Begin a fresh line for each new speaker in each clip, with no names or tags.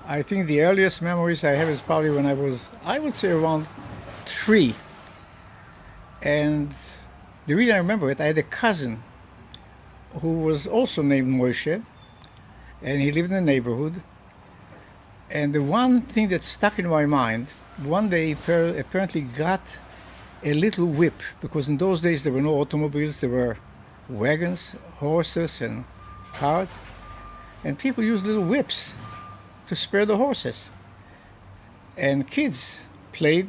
I think the earliest memories I have is probably when I would say around 3. And the reason I remember it, I had a cousin who was also named Moshe, and he lived in the neighborhood. And the one thing that stuck in my mind, one day he apparently got a little whip, because in those days there were no automobiles, there were wagons, horses, and carts, and people used little whips to spare the horses. And kids played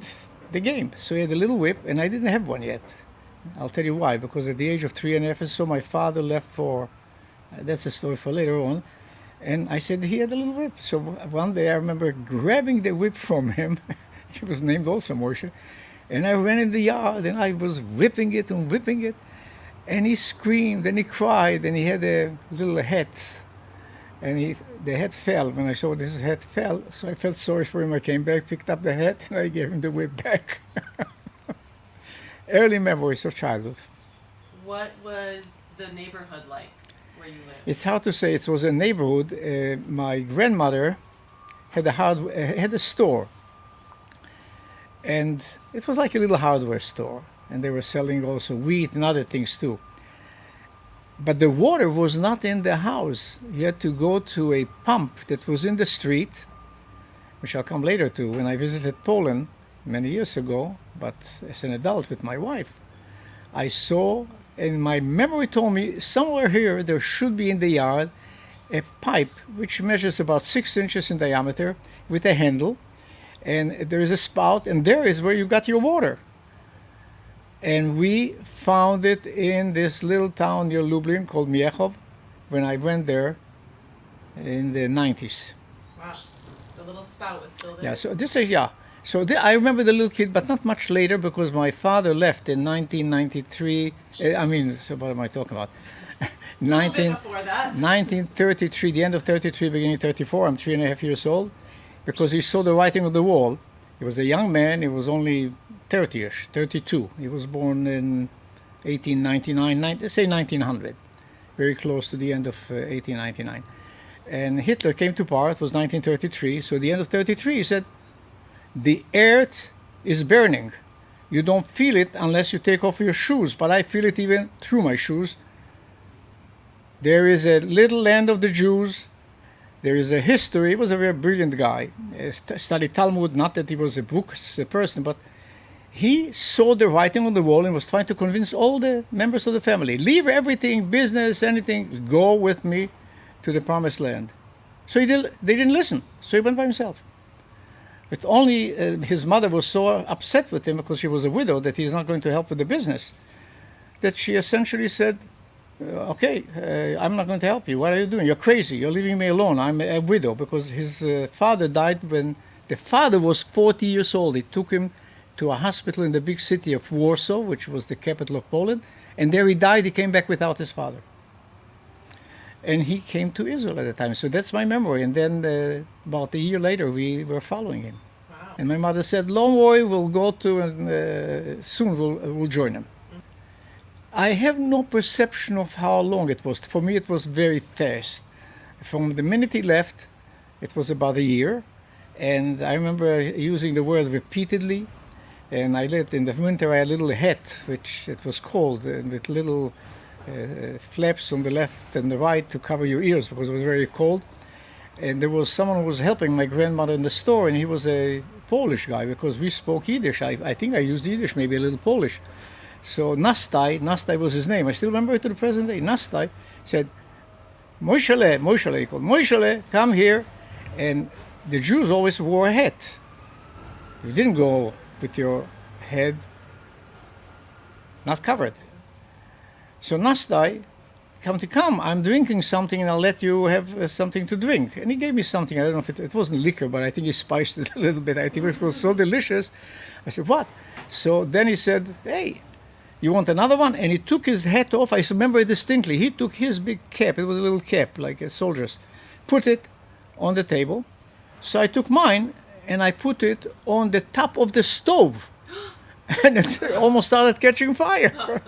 the game. So he had a little whip, and I didn't have one yet. I'll tell you why, because at the age of 3.5 or so, my father left for, that's a story for later on, and I said he had a little whip. So one day I remember grabbing the whip from him. He was named also Moshe. And I ran in the yard, and I was whipping it and whipping it. And he screamed, and he cried, and he had a little hat. And the hat fell. When I saw this hat fell, so I felt sorry for him. I came back, picked up the hat, and I gave him the whip back. Early memories of childhood.
What was the neighborhood like where you lived?
It's hard to say. It was a neighborhood. My grandmother had a store, and it was like a little hardware store. And they were selling also wheat and other things too. But the water was not in the house. You had to go to a pump that was in the street, which I'll come later to, when I visited Poland many years ago, but as an adult with my wife. I saw, and my memory told me, somewhere here there should be in the yard a pipe which measures about 6 inches in diameter with a handle, and there is a spout, and there is where you got your water. And we found it in this little town near Lublin called Miechov when I went there in the 90s.
Wow. The little spout was still there?
Yeah, so this is, yeah. So I remember the little kid, but not much later, because my father left in 1993. So what am I talking about?
A little bit before that.
1933, the end of 33, beginning 34. I'm 3.5 years old, because he saw the writing on the wall. He was a young man. He was only 30-ish, 32. He was born in 1899, let's say 1900, very close to the end of 1899. And Hitler came to power. It was 1933. So at the end of 33, he said, the earth is burning. You don't feel it unless you take off your shoes, but I feel it even through my shoes. There is a little land of the Jews. There is a history. He was a very brilliant guy. Studied Talmud, not that he was a book person, but he saw the writing on the wall and was trying to convince all the members of the family, leave everything, business, anything, go with me to the promised land. So they didn't listen. So he went by himself. But only his mother was so upset with him, because she was a widow, that he's not going to help with the business, that she essentially said, okay, I'm not going to help you. What are you doing? You're crazy. You're leaving me alone. I'm a widow, because his father died when the father was 40 years old. It took him to a hospital in the big city of Warsaw, which was the capital of Poland, and there he died. He came back without his father. And he came to Israel at the time. So that's my memory. And then about a year later, we were following him.
Wow.
And my mother said, don't worry, we'll go to, and soon we'll join him. I have no perception of how long it was. For me, it was very fast. From the minute he left, it was about a year. And I remember using the word repeatedly. And I lived in the winter. I had a little hat, which it was cold, with little flaps on the left and the right to cover your ears, because it was very cold. And there was someone who was helping my grandmother in the store, and he was a Polish guy, because we spoke Yiddish. I think I used Yiddish, maybe a little Polish. So Nastai was his name. I still remember it to the present day. Nastai said, Moishele, he called, Moishele, come here. And the Jews always wore a hat. You didn't go with your head not covered. So Nastai, come, I'm drinking something, and I'll let you have something to drink. And he gave me something. I don't know if it wasn't liquor, but I think he spiced it a little bit. I think it was so delicious. I said, what? So then he said, hey, you want another one? And he took his hat off. I remember it distinctly. He took his big cap. It was a little cap, like a soldier's. Put it on the table. So I took mine, and I put it on the top of the stove. And it almost started catching fire.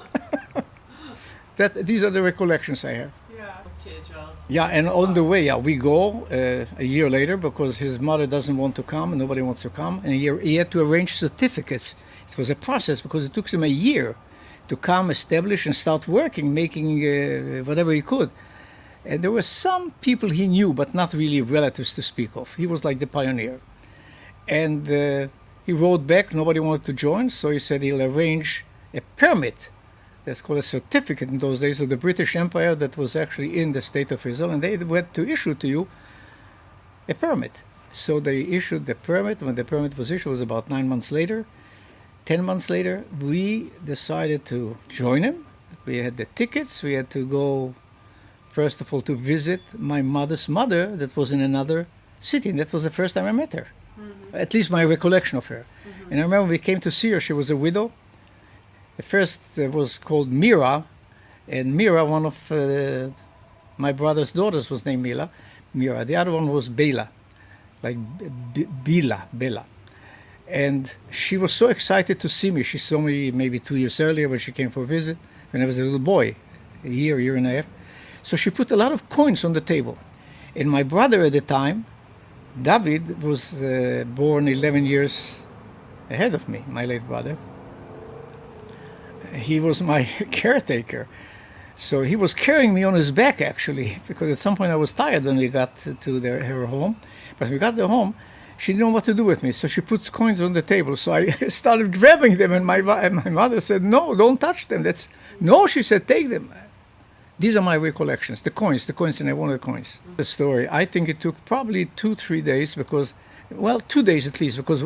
These are the recollections I have.
Yeah. to Israel.
Yeah, and on the way, yeah, we go a year later because his mother doesn't want to come, and nobody wants to come, and he had to arrange certificates. It was a process because it took him a year to come, establish, and start working, making whatever he could. And there were some people he knew, but not really relatives to speak of. He was like the pioneer. And he wrote back, nobody wanted to join, so he said he'll arrange a permit. That's called a certificate in those days of the British Empire that was actually in the state of Israel, and they had to issue to you a permit. So they issued the permit. When the permit was issued, it was about 9 months later. 10 months later, we decided to join him. We had the tickets. We had to go, first of all, to visit my mother's mother that was in another city, and that was the first time I met her. Mm-hmm. At least my recollection of her. Mm-hmm. And I remember we came to see her. She was a widow. The first was called Mira, and Mira, one of my brother's daughters, was named Mira. The other one was Bela, like Bela. And she was so excited to see me. She saw me maybe 2 years earlier when she came for a visit, when I was a little boy, a year and a half. So she put a lot of coins on the table. And my brother at the time, David, was born 11 years ahead of me, my late brother. He was my caretaker. So he was carrying me on his back, actually, because at some point I was tired when we got to her home. But when we got to home, she didn't know what to do with me. So she puts coins on the table. So I started grabbing them, and my mother said, "No, don't touch them." No, she said, "Take them." These are my recollections, the coins, and I wanted the coins. The story, I think it took probably 2-3 days because, 2 days at least, because...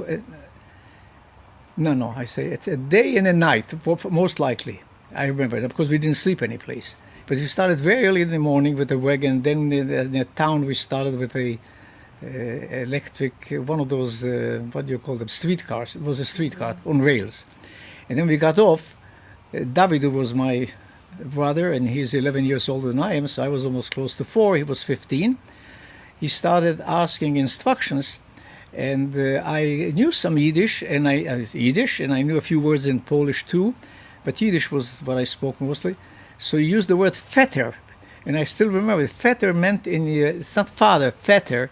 No, I say it's a day and a night, most likely. I remember that because we didn't sleep any place. But we started very early in the morning with the wagon. Then in the town we started with a electric, one of those, what do you call them, streetcars. It was a streetcar on rails. And then we got off. David, who was my brother, and he's 11 years older than I am, so I was almost close to 4. He was 15. He started asking instructions. And I knew some Yiddish, and I knew a few words in Polish too, but Yiddish was what I spoke mostly. So he used the word fetter, and I still remember it. Fetter meant it's not father, fetter.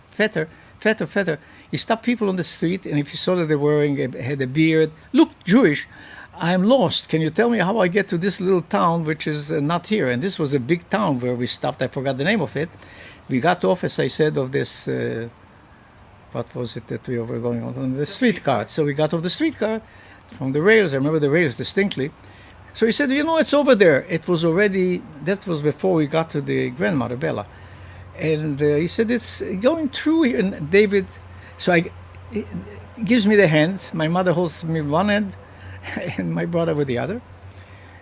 You stop people on the street, and if you saw that they had a beard, look, Jewish, I'm lost. Can you tell me how I get to this little town, which is not here? And this was a big town where we stopped. I forgot the name of it. We got off, as I said, of this... what was it that we were going on the streetcar? So we got off the streetcar from the rails. I remember the rails distinctly. So he said, it's over there. It was already, that was before we got to the grandmother, Bella. And he said, it's going through here. And David, he gives me the hand. My mother holds me one hand and my brother with the other.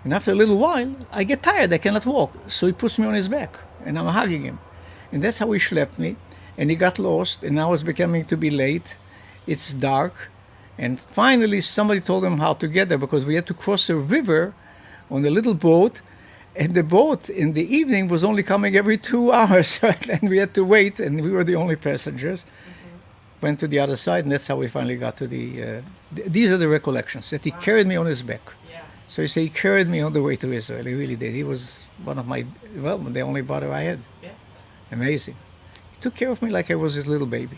And after a little while, I get tired. I cannot walk. So he puts me on his back and I'm hugging him. And that's how he schlepped me. And he got lost, and now it's becoming to be late. It's dark. And finally, somebody told him how to get there because we had to cross a river on a little boat. And the boat in the evening was only coming every 2 hours. And we had to wait, and we were the only passengers. Mm-hmm. Went to the other side, and that's how we finally got to the... these are the recollections, that he carried me on his back. Yeah. So he said he carried me on the way to Israel. He really did. He was one of my... the only brother I had. Yeah. Amazing. Took care of me like I was his little baby.